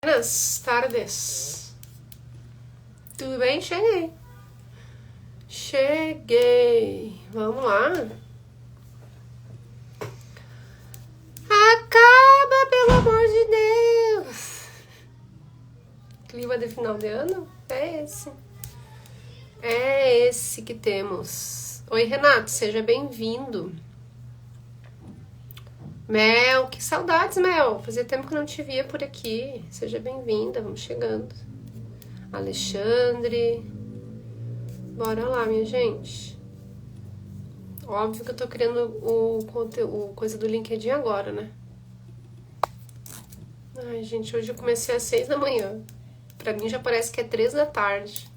Buenas tardes. Tudo bem? Cheguei. Vamos lá. Acaba, pelo amor de Deus. Clima de final de ano? É esse. É esse que temos. Oi, Renato, seja bem-vindo. Mel, que saudades, Mel. Fazia tempo que não te via por aqui. Seja bem-vinda, vamos chegando. Alexandre. Bora lá, minha gente. Óbvio que eu tô criando o coisa do LinkedIn agora, né? Ai, gente, hoje eu comecei às 6 da manhã. Pra mim já parece que é 3 da tarde.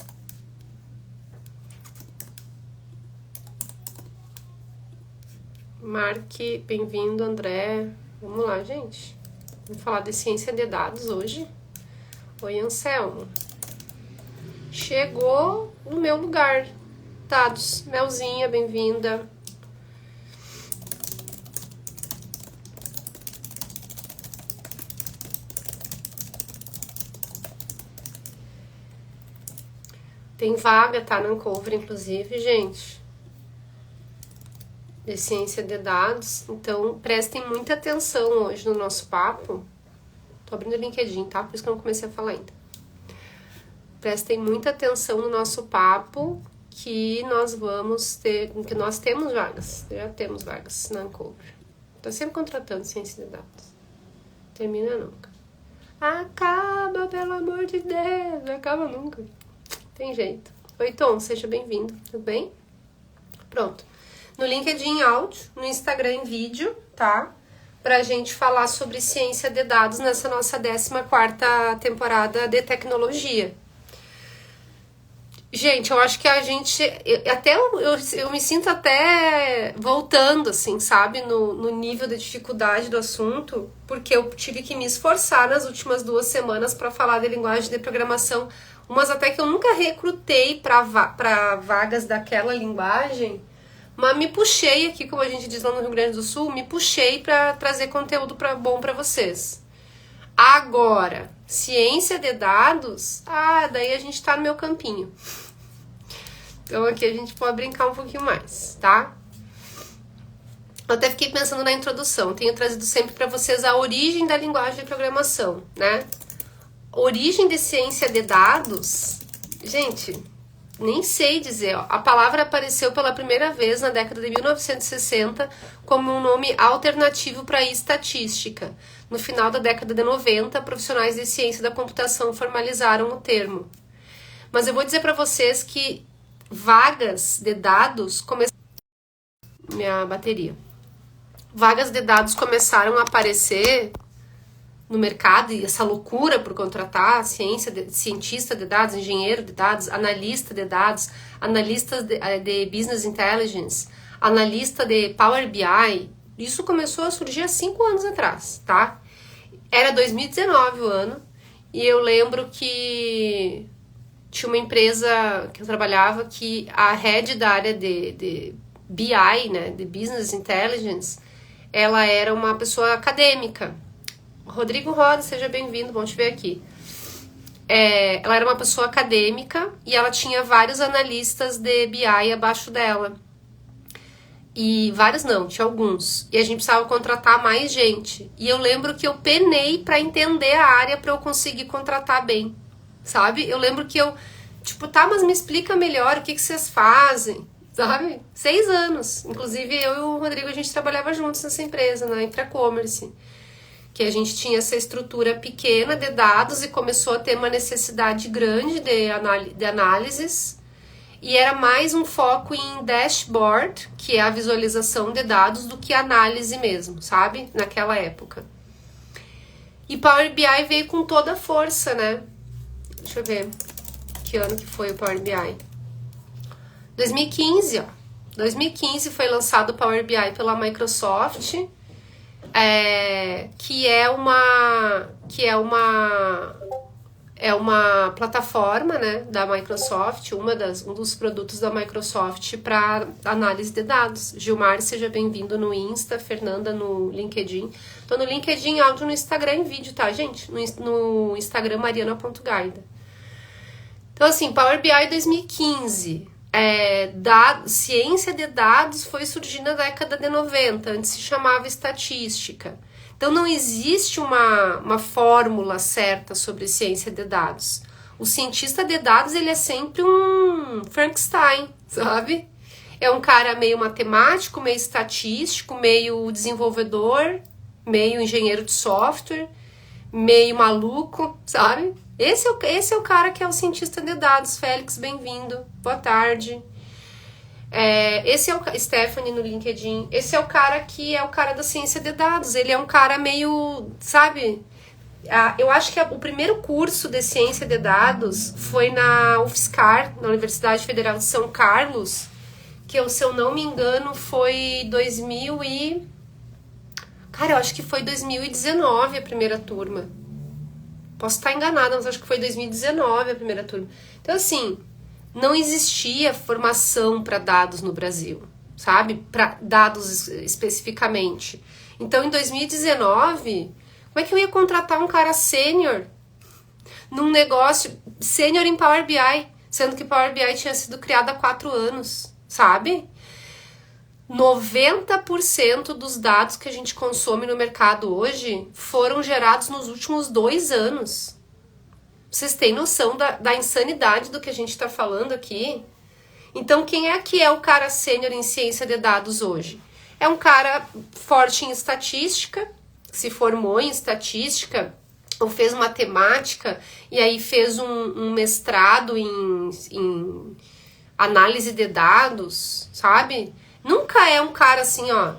Marque, bem-vindo, André. Vamos lá, gente. Vamos falar de ciência de dados hoje. Oi, Anselmo. Chegou no meu lugar. Dados. Melzinha, bem-vinda. Tem vaga, tá? Na Uncover, inclusive, gente. De ciência de dados. Então, prestem muita atenção hoje no nosso papo. Tô abrindo o LinkedIn, tá? Por isso que eu não comecei a falar ainda. Prestem muita atenção no nosso papo, que nós vamos ter, que nós temos vagas. Já temos vagas na Uncover. Tô sempre contratando ciência de dados. Termina nunca. Acaba, pelo amor de Deus. Não acaba nunca. Tem jeito. Oi, Tom, seja bem-vindo. Tudo bem? Pronto. No LinkedIn áudio, no Instagram em vídeo, tá? Pra gente falar sobre ciência de dados nessa nossa 14ª temporada de tecnologia. Gente, eu acho que a gente... Eu me sinto até voltando, assim, sabe? No nível de dificuldade do assunto, porque eu tive que me esforçar nas últimas 2 semanas para falar de linguagem de programação, umas até que eu nunca recrutei para vagas daquela linguagem, mas me puxei aqui, como a gente diz lá no Rio Grande do Sul, me puxei para trazer conteúdo bom para vocês. Agora, ciência de dados, daí a gente tá no meu campinho. Então aqui a gente pode brincar um pouquinho mais, tá? Eu até fiquei pensando na introdução, tenho trazido sempre para vocês a origem da linguagem de programação, né? Origem de ciência de dados, gente, nem sei dizer, ó. A palavra apareceu pela primeira vez na década de 1960 como um nome alternativo para estatística. No final da década de 90, profissionais de ciência da computação formalizaram o termo. Mas eu vou dizer para vocês que vagas de dados começaram... Minha bateria. Vagas de dados começaram a aparecer no mercado, e essa loucura por contratar cientista de dados, engenheiro de dados, analista de dados, analista de business intelligence, analista de Power BI, isso começou a surgir há 5 anos atrás, tá? Era 2019 o ano, e eu lembro que tinha uma empresa que eu trabalhava que a head da área de BI, né, de business intelligence, ela era uma pessoa acadêmica. Rodrigo Roda, seja bem-vindo, bom te ver aqui. Ela era uma pessoa acadêmica e ela tinha vários analistas de BI abaixo dela. E vários não, tinha alguns. E a gente precisava contratar mais gente. E eu lembro que eu penei para entender a área para eu conseguir contratar bem, sabe? Eu lembro que eu, mas me explica melhor o que vocês fazem, sabe? 6 anos. Inclusive eu e o Rodrigo, a gente trabalhava juntos nessa empresa, na Infracommerce, que a gente tinha essa estrutura pequena de dados e começou a ter uma necessidade grande de análises, e era mais um foco em dashboard, que é a visualização de dados, do que análise mesmo, sabe? Naquela época. E Power BI veio com toda a força, né? Deixa eu ver que ano que foi o Power BI. 2015, ó. 2015 foi lançado o Power BI pela Microsoft, é uma plataforma, né, da Microsoft, um dos produtos da Microsoft para análise de dados. Gilmar, seja bem-vindo no Insta, Fernanda no LinkedIn. Tô no LinkedIn, áudio, no Instagram em vídeo, tá, gente? No Instagram, mariana.gaida. Então, assim, Power BI 2015. Ciência de dados foi surgir na década de 90, antes se chamava estatística. Então não existe uma fórmula certa sobre ciência de dados. O cientista de dados, ele é sempre um Frankenstein, sabe? É um cara meio matemático, meio estatístico, meio desenvolvedor, meio engenheiro de software, meio maluco, sabe? Esse é o cara que é o cientista de dados. Félix, bem-vindo. Boa tarde. Esse é o Stephanie no LinkedIn. Esse é o cara que é o cara da ciência de dados. Ele é um cara meio, sabe? Eu acho que o primeiro curso de ciência de dados foi na UFSCar, na Universidade Federal de São Carlos, que se eu não me engano foi 2000 e... Cara, eu acho que foi 2019 a primeira turma. Posso estar enganada, mas acho que foi 2019 a primeira turma. Então, assim, não existia formação para dados no Brasil, sabe? Para dados especificamente. Então, em 2019, como é que eu ia contratar um cara sênior num negócio sênior em Power BI, sendo que Power BI tinha sido criado há 4 anos, sabe? 90% dos dados que a gente consome no mercado hoje foram gerados nos últimos 2 anos. Vocês têm noção da insanidade do que a gente está falando aqui? Então, quem é que é o cara sênior em ciência de dados hoje? É um cara forte em estatística, se formou em estatística, ou fez matemática, e aí fez um mestrado em análise de dados, sabe? Nunca é um cara assim, ó,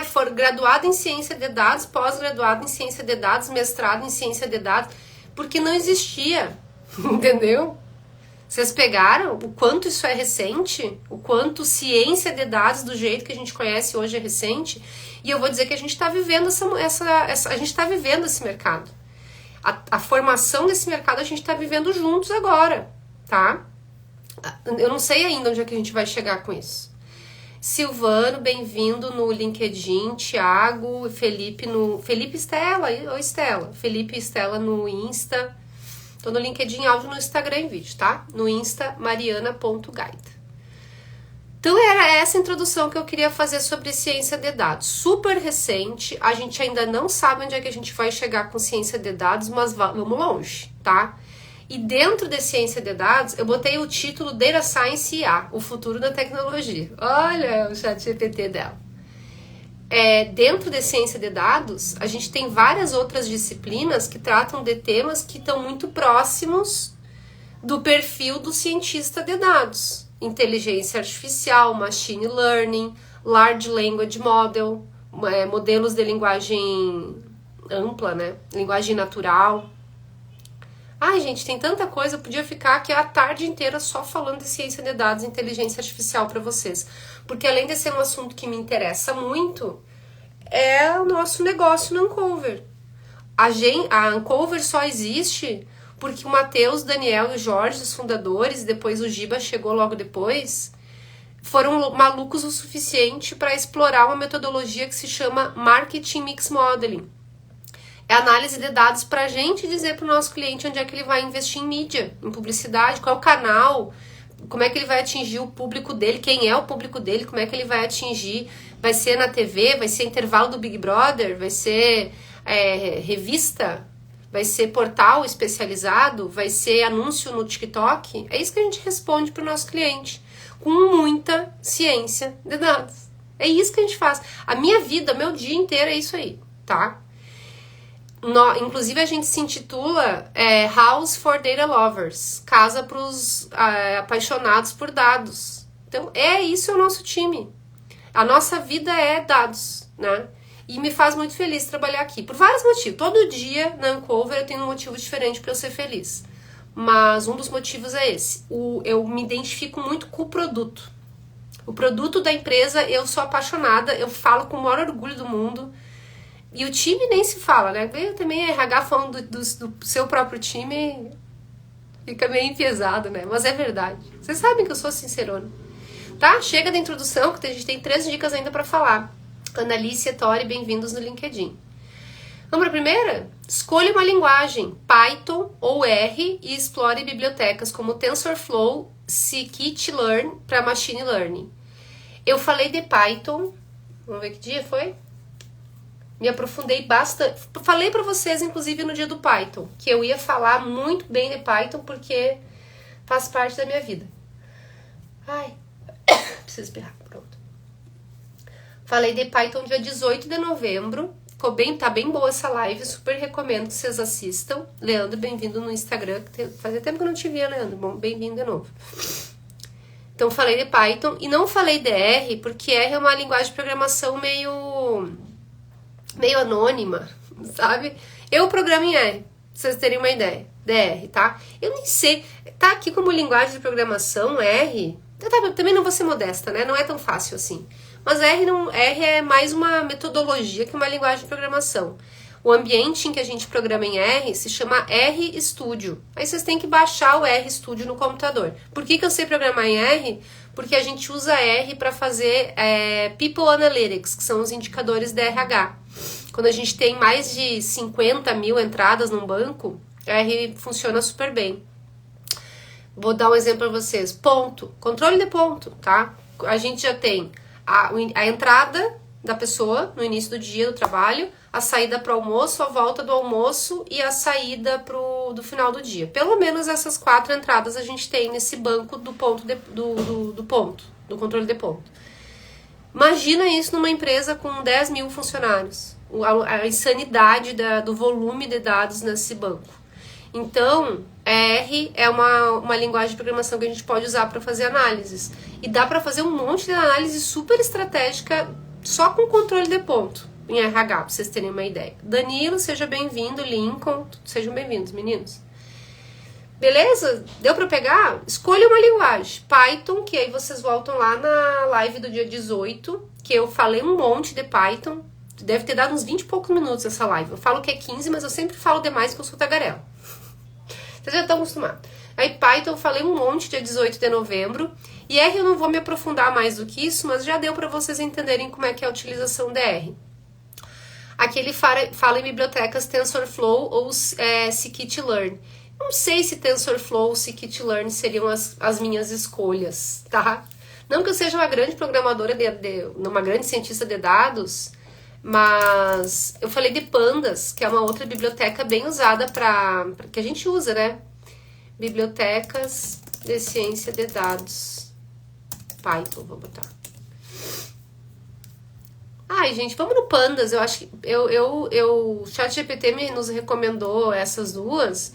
for graduado em ciência de dados, pós-graduado em ciência de dados, mestrado em ciência de dados, porque não existia, entendeu? Vocês pegaram o quanto isso é recente? O quanto ciência de dados do jeito que a gente conhece hoje é recente? E eu vou dizer que a gente está vivendo a gente está vivendo esse mercado. A formação desse mercado a gente está vivendo juntos agora, tá? Eu não sei ainda onde é que a gente vai chegar com isso. Silvano, bem-vindo no LinkedIn. Thiago, Felipe Estela, oi Estela. Felipe e Estela no Insta. Tô no LinkedIn, áudio, no Instagram em vídeo, tá? No Insta, mariana.gaida. Então era essa introdução que eu queria fazer sobre ciência de dados. Super recente, a gente ainda não sabe onde é que a gente vai chegar com ciência de dados, mas vamos longe, tá? E dentro de ciência de dados, eu botei o título Data Science IA, o futuro da tecnologia. Olha o chat GPT dela. Dentro de ciência de dados, a gente tem várias outras disciplinas que tratam de temas que estão muito próximos do perfil do cientista de dados. Inteligência artificial, machine learning, large language model, modelos de linguagem ampla, né? Linguagem natural. Ai, gente, tem tanta coisa, eu podia ficar aqui a tarde inteira só falando de ciência de dados e inteligência artificial para vocês. Porque além de ser um assunto que me interessa muito, é o nosso negócio no Uncover. A Uncover só existe porque o Matheus, Daniel e o Jorge, os fundadores, depois o Giba chegou logo depois, foram malucos o suficiente para explorar uma metodologia que se chama Marketing Mix Modeling. É análise de dados para a gente dizer para o nosso cliente onde é que ele vai investir em mídia, em publicidade, qual é o canal, como é que ele vai atingir o público dele, quem é o público dele, como é que ele vai atingir, vai ser na TV, vai ser intervalo do Big Brother, vai ser revista, vai ser portal especializado, vai ser anúncio no TikTok. É isso que a gente responde para o nosso cliente, com muita ciência de dados. É isso que a gente faz. A minha vida, meu dia inteiro é isso aí, tá? Inclusive a gente se intitula House for Data Lovers, casa para os apaixonados por dados. Então isso é o nosso time. A nossa vida é dados, né? E me faz muito feliz trabalhar aqui, por vários motivos. Todo dia na Uncover eu tenho um motivo diferente para eu ser feliz. Mas um dos motivos é esse. Eu me identifico muito com o produto. O produto da empresa, eu sou apaixonada, eu falo com o maior orgulho do mundo. E o time nem se fala, né? Eu também, RH falando do seu próprio time, Fica meio pesado, né? Mas é verdade. Vocês sabem que eu sou sincerona. Tá? Chega da introdução, que a gente tem 3 dicas ainda pra falar. Annalise e Tori, bem-vindos no LinkedIn. Vamos para a primeira? Escolha uma linguagem, Python ou R, e explore bibliotecas como TensorFlow, Scikit-learn para Machine Learning. Eu falei de Python, vamos ver que dia foi? Me aprofundei bastante. Falei para vocês, inclusive, no dia do Python, que eu ia falar muito bem de Python porque faz parte da minha vida. Ai, preciso espirrar, pronto. Falei de Python dia 18 de novembro. Tá bem boa essa live, super recomendo que vocês assistam. Leandro, bem-vindo no Instagram. Fazia tempo que eu não te via, Leandro. Bom, bem-vindo de novo. Então, falei de Python e não falei de R, porque R é uma linguagem de programação meio anônima, sabe? Eu programo em R, pra vocês terem uma ideia. DR, tá? Eu nem sei. Tá aqui como linguagem de programação, R. Também não vou ser modesta, né? Não é tão fácil assim. Mas R é mais uma metodologia que uma linguagem de programação. O ambiente em que a gente programa em R se chama RStudio. Aí vocês têm que baixar o RStudio no computador. Por que eu sei programar em R? Porque a gente usa R para fazer People Analytics, que são os indicadores de RH. Quando a gente tem mais de 50 mil entradas num banco, R funciona super bem. Vou dar um exemplo para vocês. Ponto, controle de ponto, tá? A gente já tem a entrada da pessoa no início do dia do trabalho, a saída para o almoço, a volta do almoço e a saída do final do dia. Pelo menos essas 4 entradas a gente tem nesse banco do ponto do controle de ponto. Imagina isso numa empresa com 10 mil funcionários, a insanidade do volume de dados nesse banco. Então, R é uma linguagem de programação que a gente pode usar para fazer análises. E dá para fazer um monte de análise super estratégica só com controle de ponto em RH, para vocês terem uma ideia. Danilo, seja bem-vindo. Lincoln, sejam bem-vindos, meninos. Beleza? Deu para pegar? Escolha uma linguagem. Python, que aí vocês voltam lá na live do dia 18, que eu falei um monte de Python. Deve ter dado uns 20 e poucos minutos essa live. Eu falo que é 15, mas eu sempre falo demais que eu sou tagarela. Vocês já estão acostumados. Aí Python eu falei um monte dia 18 de novembro. E R eu não vou me aprofundar mais do que isso, mas já deu para vocês entenderem como é que é a utilização de R. Aqui ele fala em bibliotecas TensorFlow ou Scikit-learn. Não sei se TensorFlow ou Scikit-learn seriam as minhas escolhas, tá? Não que eu seja uma grande programadora, uma grande cientista de dados, mas eu falei de Pandas, que é uma outra biblioteca bem usada que a gente usa, né? Bibliotecas de ciência de dados. Python, vou botar. Ai, gente, vamos no Pandas. Eu acho que o ChatGPT nos recomendou essas duas.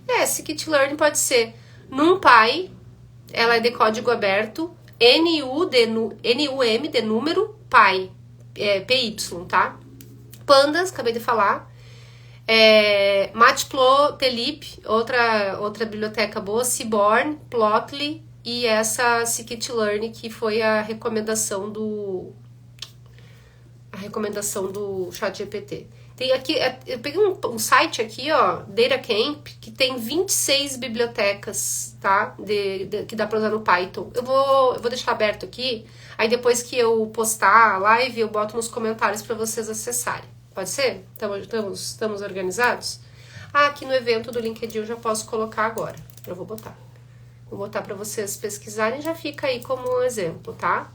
Scikit-learn pode ser NumPy, ela é de código aberto, NUM de número, Py, PY, tá? Pandas, acabei de falar. Matplotlib, outra biblioteca boa, Seaborn, Plotly e essa Scikit-learn que foi a recomendação do ChatGPT. Tem aqui, eu peguei um site aqui, ó, DataCamp, que tem 26 bibliotecas, tá? Que dá pra usar no Python. Eu vou deixar aberto aqui, aí depois que eu postar a live, eu boto nos comentários para vocês acessarem. Pode ser? Estamos organizados? Aqui no evento do LinkedIn eu já posso colocar agora. Eu vou botar. Vou botar para vocês pesquisarem e já fica aí como um exemplo, tá?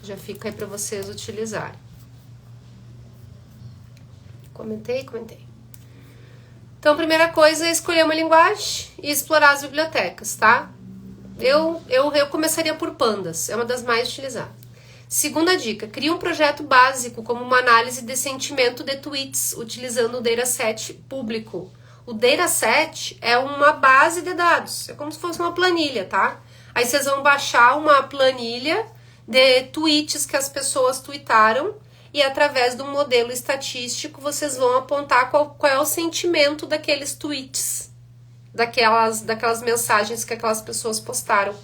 Já fica aí para vocês utilizarem. Comentei. Então, a primeira coisa é escolher uma linguagem e explorar as bibliotecas, tá? Eu começaria por Pandas, é uma das mais utilizadas. Segunda dica, crie um projeto básico como uma análise de sentimento de tweets, utilizando o dataset público. O dataset é uma base de dados, é como se fosse uma planilha, tá? Aí vocês vão baixar uma planilha de tweets que as pessoas tweetaram e através de um modelo estatístico vocês vão apontar qual é o sentimento daqueles tweets, daquelas mensagens que aquelas pessoas postaram.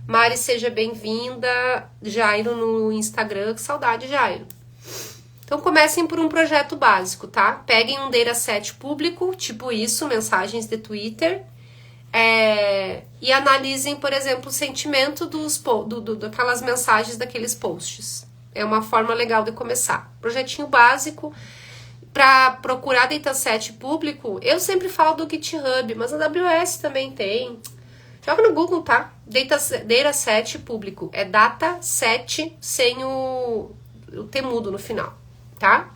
Mari, seja bem-vinda. Jairo no Instagram, que saudade, Jairo. Então comecem por um projeto básico, tá? Peguem um dataset público, tipo isso, mensagens de Twitter. E analisem, por exemplo, o sentimento daquelas mensagens daqueles posts. É uma forma legal de começar. Projetinho básico. Para procurar dataset público, eu sempre falo do GitHub, mas a AWS também tem. Joga no Google, tá? Dataset público. É dataset sem o T mudo no final, tá?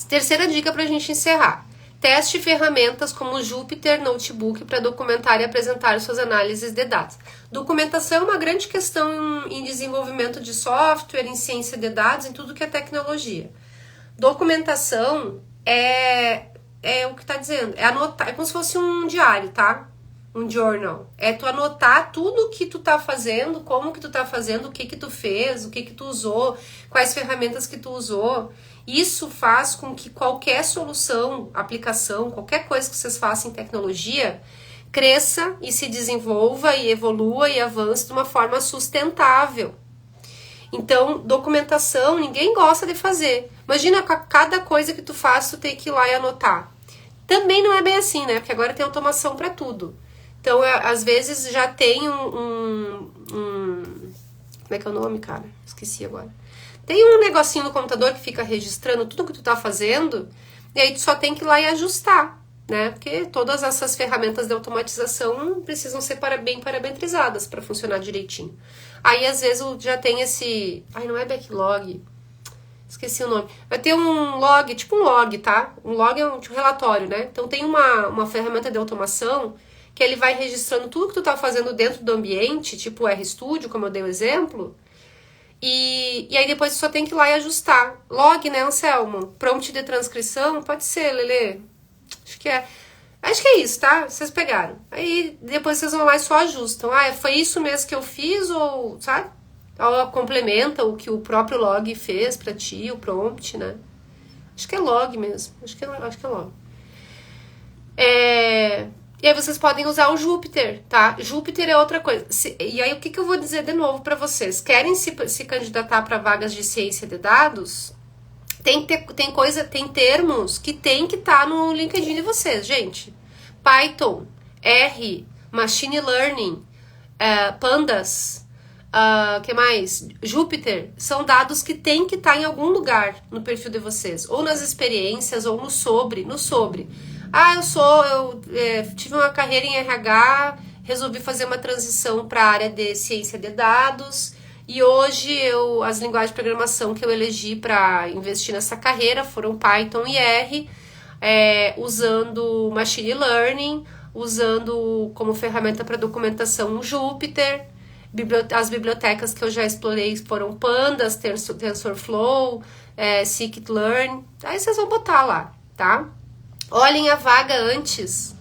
Terceira dica pra gente encerrar. Teste ferramentas como o Jupyter Notebook para documentar e apresentar suas análises de dados. Documentação é uma grande questão em desenvolvimento de software, em ciência de dados, em tudo que é tecnologia. Documentação é o que tá dizendo, é anotar, é como se fosse um diário, tá? Um journal. É tu anotar tudo o que tu tá fazendo, como que tu tá fazendo, o que que tu fez, o que que tu usou, quais ferramentas que tu usou. Isso faz com que qualquer solução, aplicação, qualquer coisa que vocês façam em tecnologia, cresça e se desenvolva e evolua e avance de uma forma sustentável. Então, documentação, ninguém gosta de fazer. Imagina cada coisa que tu faz, tu tem que ir lá e anotar. Também não é bem assim, né? Porque agora tem automação para tudo. Então, às vezes já tem como é que é o nome, cara? Esqueci agora. Tem um negocinho no computador que fica registrando tudo que tu tá fazendo, e aí tu só tem que ir lá e ajustar, né? Porque todas essas ferramentas de automatização precisam ser bem parametrizadas para funcionar direitinho. Aí, às vezes, já tem esse... Ai, não é backlog. Esqueci o nome. Vai ter um log, tipo um log, tá? Um log é um relatório, né? Então, tem uma ferramenta de automação que ele vai registrando tudo que tu tá fazendo dentro do ambiente, tipo o RStudio, como eu dei o exemplo. E aí, depois, tu só tem que ir lá e ajustar. Log, né, Anselmo? Prompt de transcrição? Pode ser, Lelê. Acho que é isso, tá? Vocês pegaram. Aí depois vocês vão lá e só ajustam. Ah, foi isso mesmo que eu fiz ou, sabe? Ou complementa o que o próprio log fez pra ti, o prompt, né? Acho que é log mesmo. Acho que é log. E aí vocês podem usar o Jupyter, tá? Jupyter é outra coisa. E aí o que eu vou dizer de novo pra vocês? Querem se candidatar para vagas de ciência de dados? Tem termos que tem que estar no LinkedIn de vocês, gente. Python, R, Machine Learning, Pandas, que mais? Jupyter, são dados que tem que estar em algum lugar no perfil de vocês. Ou nas experiências, ou no sobre. Ah, eu tive uma carreira em RH, resolvi fazer uma transição para a área de ciência de dados... E hoje as linguagens de programação que eu elegi para investir nessa carreira foram Python e R, usando Machine Learning, usando como ferramenta para documentação o Jupyter, as bibliotecas que eu já explorei foram Pandas, TensorFlow, Scikit-learn, aí vocês vão botar lá, tá? Olhem a vaga antes.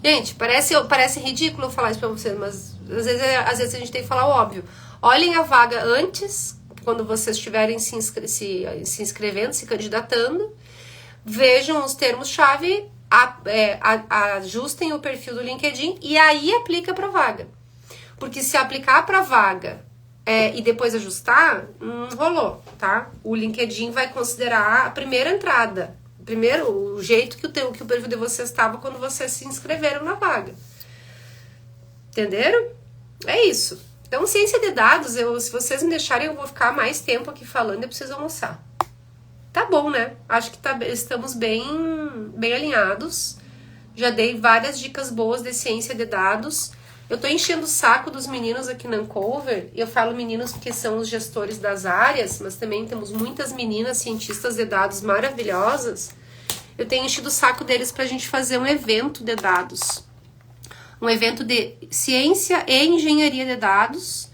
Gente, parece ridículo eu falar isso para vocês, mas às vezes a gente tem que falar o óbvio. Olhem a vaga antes, quando vocês estiverem se inscrevendo, se candidatando. Vejam os termos-chave, ajustem o perfil do LinkedIn e aí aplica para a vaga. Porque se aplicar para a vaga e depois ajustar, rolou, tá? O LinkedIn vai considerar a primeira entrada. O jeito que o perfil de vocês estava quando vocês se inscreveram na vaga. Entenderam? É isso. Então, ciência de dados, se vocês me deixarem, eu vou ficar mais tempo aqui falando e preciso almoçar. Tá bom, né? Acho que estamos bem alinhados. Já dei várias dicas boas de ciência de dados. Eu tô enchendo o saco dos meninos aqui na Uncover. Eu falo meninos porque são os gestores das áreas, mas também temos muitas meninas cientistas de dados maravilhosas. Eu tenho enchido o saco deles pra gente fazer um evento de dados. Um evento de ciência e engenharia de dados,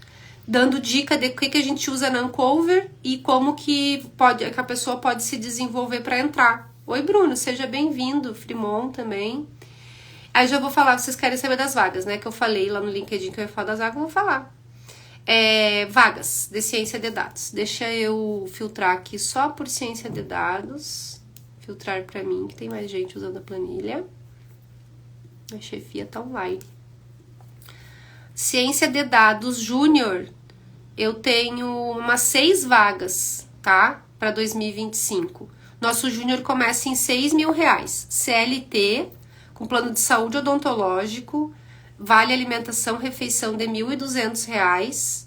dando dica de o que a gente usa na Uncover e como que a pessoa pode se desenvolver para entrar. Oi, Bruno, seja bem-vindo. Fremont também. Aí já vou falar, vocês querem saber das vagas, né? Que eu falei lá no LinkedIn que eu ia falar das vagas, eu vou falar. Vagas de ciência de dados. Deixa eu filtrar aqui só por ciência de dados. Filtrar para mim, que tem mais gente usando a planilha. A chefia tá online. Ciência de dados júnior, eu tenho umas 6 vagas, tá? Para 2025. Nosso júnior começa em R$6.000. CLT, com plano de saúde odontológico, vale alimentação, refeição de R$ 1.200,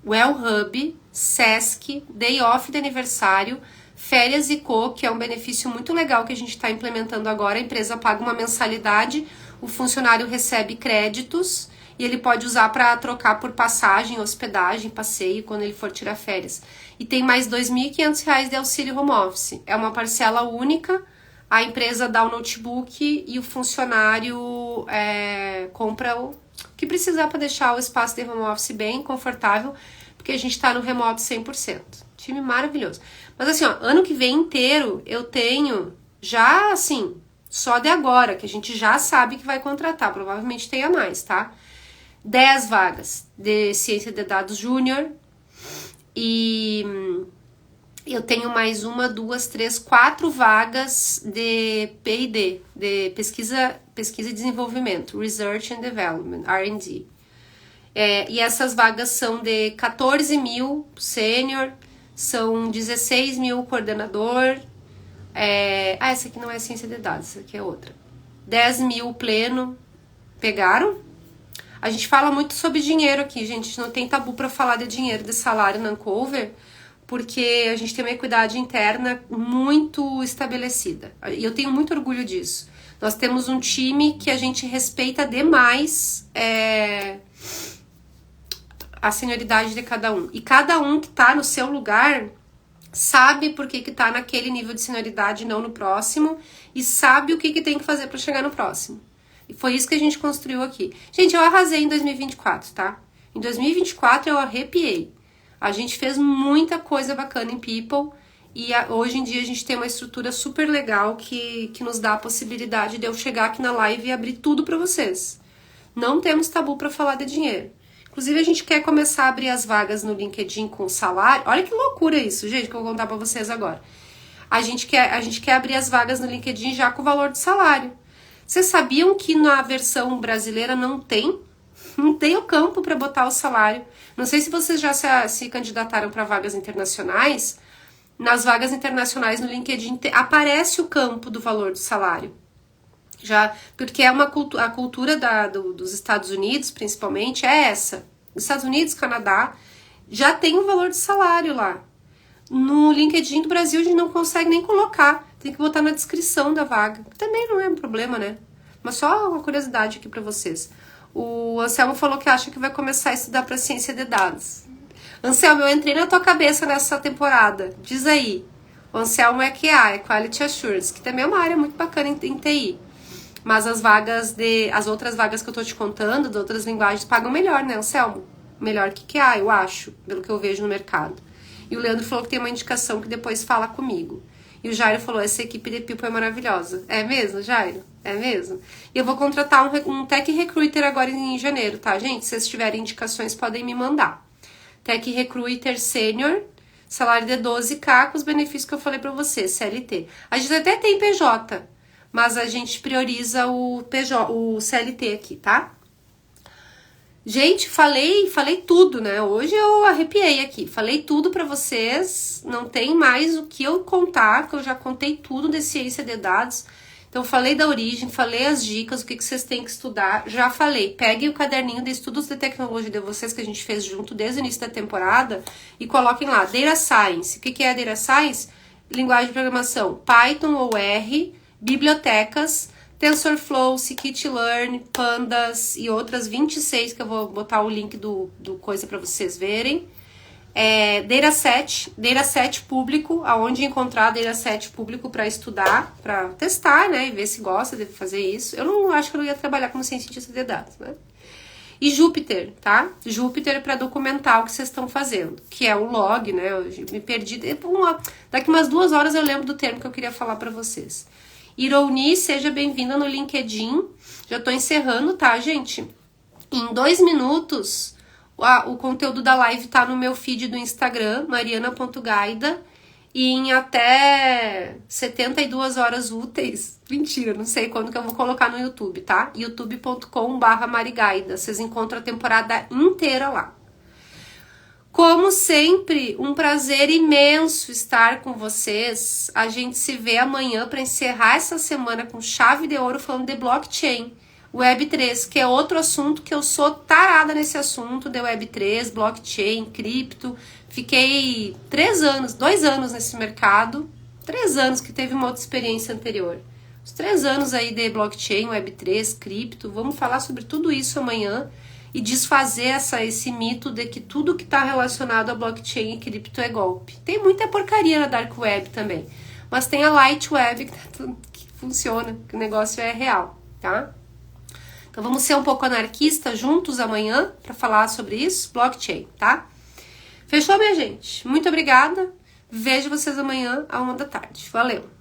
Well Hub, Sesc, Day Off de aniversário, Férias e Co, que é um benefício muito legal que a gente está implementando agora. A empresa paga uma mensalidade, o funcionário recebe créditos e ele pode usar para trocar por passagem, hospedagem, passeio, quando ele for tirar férias. E tem mais R$ 2.500 de auxílio home office. É uma parcela única, a empresa dá o notebook e o funcionário compra o que precisar para deixar o espaço de home office bem confortável, porque a gente está no remoto 100%. Time maravilhoso. Mas assim, ó, ano que vem inteiro eu tenho já, assim, só de agora, que a gente já sabe que vai contratar, provavelmente tenha mais, tá? 10 vagas de ciência de dados júnior e eu tenho mais 1, 2, 3, 4 vagas de P&D, de pesquisa e desenvolvimento, Research and Development, R&D. E essas vagas são de 14 mil sênior, são 16 mil coordenador, essa aqui não é ciência de dados, essa aqui é outra. 10 mil pleno, pegaram? A gente fala muito sobre dinheiro aqui, gente, a gente não tem tabu para falar de dinheiro, de salário na Ancover, porque a gente tem uma equidade interna muito estabelecida. E eu tenho muito orgulho disso. Nós temos um time que a gente respeita demais a senioridade de cada um. E cada um que tá no seu lugar sabe por que tá naquele nível de senioridade e não no próximo, e sabe o que tem que fazer para chegar no próximo. E foi isso que a gente construiu aqui. Gente, eu arrasei em 2024, tá? Em 2024 eu arrepiei. A gente fez muita coisa bacana em People e hoje em dia a gente tem uma estrutura super legal que nos dá a possibilidade de eu chegar aqui na live e abrir tudo para vocês. Não temos tabu para falar de dinheiro. Inclusive a gente quer começar a abrir as vagas no LinkedIn com salário. Olha que loucura isso, gente, que eu vou contar para vocês agora. A gente quer abrir as vagas no LinkedIn já com o valor de salário. Vocês sabiam que na versão brasileira não tem o campo para botar o salário? Não sei se vocês já se candidataram para vagas internacionais. Nas vagas internacionais no LinkedIn aparece o campo do valor do salário. Já, porque é a cultura dos Estados Unidos, principalmente, é essa. Nos Estados Unidos, Canadá, já tem o valor de salário lá. No LinkedIn do Brasil a gente não consegue nem colocar. Tem que botar na descrição da vaga. Também não é um problema, né? Mas só uma curiosidade aqui para vocês. O Anselmo falou que acha que vai começar a estudar para ciência de dados. Anselmo, eu entrei na tua cabeça nessa temporada. Diz aí. O Anselmo é QA, é Quality Assurance, que também é uma área muito bacana em TI. Mas as outras vagas que eu tô te contando, de outras linguagens, pagam melhor, né, Anselmo? Melhor que QA, eu acho, pelo que eu vejo no mercado. E o Leandro falou que tem uma indicação que depois fala comigo. E o Jairo falou, essa equipe de People é maravilhosa. É mesmo, Jairo? É mesmo? E eu vou contratar um Tech Recruiter agora em janeiro, tá, gente? Se vocês tiverem indicações, podem me mandar. Tech Recruiter Sênior, salário de 12K, com os benefícios que eu falei pra vocês, CLT. A gente até tem PJ, mas a gente prioriza o CLT aqui, tá? Gente, falei tudo, né? Hoje eu arrepiei aqui. Falei tudo pra vocês. Não tem mais o que eu contar, porque eu já contei tudo de ciência de dados. Então, falei da origem, falei as dicas, o que vocês têm que estudar. Já falei, peguem o caderninho de estudos de tecnologia de vocês que a gente fez junto desde o início da temporada e coloquem lá, Data Science. O que é Data Science? Linguagem de programação, Python ou R, bibliotecas, TensorFlow, Scikit-learn, Pandas e outras 26 que eu vou botar o link do coisa para vocês verem. Dataset público, aonde encontrar dataset público para estudar, para testar, né, e ver se gosta de fazer isso. Eu não acho que eu não ia trabalhar como cientista de dados, né? E Jupyter, tá? Jupyter para documentar o que vocês estão fazendo, que é o log, né? Eu me perdi. Daqui umas 2 horas eu lembro do termo que eu queria falar para vocês. Ironi, seja bem-vinda no LinkedIn. Já tô encerrando, tá, gente? Em 2 minutos, o conteúdo da live tá no meu feed do Instagram, mariana.gaida, e em até 72 horas úteis, mentira, não sei quando que eu vou colocar no YouTube, tá? youtube.com/marigaida, vocês encontram a temporada inteira lá. Como sempre, um prazer imenso estar com vocês. A gente se vê amanhã para encerrar essa semana com chave de ouro falando de blockchain, Web3, que é outro assunto que eu sou tarada nesse assunto de Web3, blockchain, cripto. Fiquei 2 anos nesse mercado, 3 anos que teve uma outra experiência anterior. Os 3 anos aí de blockchain, Web3, cripto, vamos falar sobre tudo isso amanhã e desfazer esse mito de que tudo que está relacionado a blockchain e cripto é golpe. Tem muita porcaria na Dark Web também, mas tem a Light Web que funciona, que o negócio é real, tá? Então vamos ser um pouco anarquistas juntos amanhã para falar sobre isso, blockchain, tá? Fechou, minha gente? Muito obrigada. Vejo vocês amanhã à 1 da tarde. Valeu!